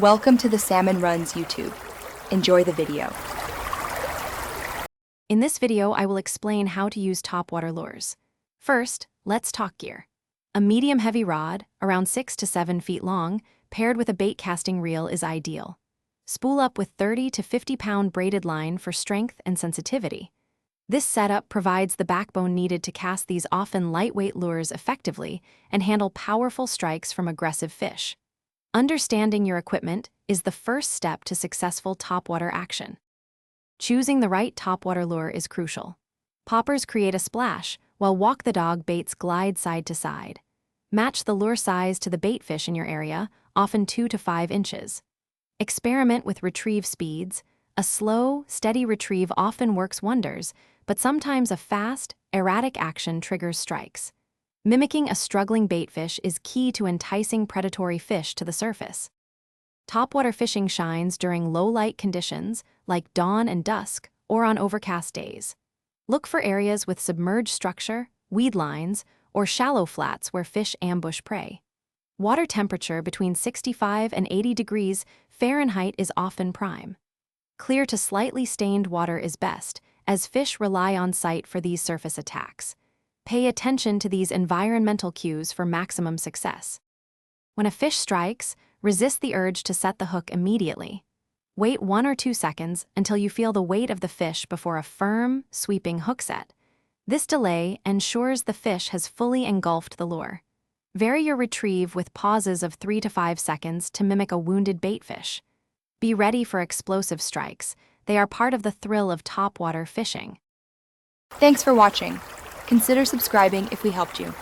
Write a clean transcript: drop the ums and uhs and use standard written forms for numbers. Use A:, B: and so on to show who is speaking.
A: Welcome to the Salmon Runs YouTube. Enjoy the video.
B: In this video, I will explain how to use topwater lures. First, let's talk gear. A medium-heavy rod, around 6 to 7 feet long, paired with a bait casting reel is ideal. Spool up with 30 to 50-pound braided line for strength and sensitivity. This setup provides the backbone needed to cast these often lightweight lures effectively and handle powerful strikes from aggressive fish. Understanding your equipment is the first step to successful topwater action. Choosing the right topwater lure is crucial. Poppers create a splash, while walk-the-dog baits glide side to side. Match the lure size to the bait fish in your area, often 2 to 5 inches. Experiment with retrieve speeds. A slow, steady retrieve often works wonders, but sometimes a fast, erratic action triggers strikes. Mimicking a struggling baitfish is key to enticing predatory fish to the surface. Topwater fishing shines during low-light conditions, like dawn and dusk, or on overcast days. Look for areas with submerged structure, weed lines, or shallow flats where fish ambush prey. Water temperature between 65 and 80 degrees Fahrenheit is often prime. Clear to slightly stained water is best, as fish rely on sight for these surface attacks. Pay attention to these environmental cues for maximum success. When a fish strikes, resist the urge to set the hook immediately. Wait 1 or 2 seconds until you feel the weight of the fish before a firm, sweeping hook set. This delay ensures the fish has fully engulfed the lure. Vary your retrieve with pauses of 3 to 5 seconds to mimic a wounded baitfish. Be ready for explosive strikes. They are part of the thrill of topwater fishing.
A: Thanks for watching. Consider subscribing if we helped you.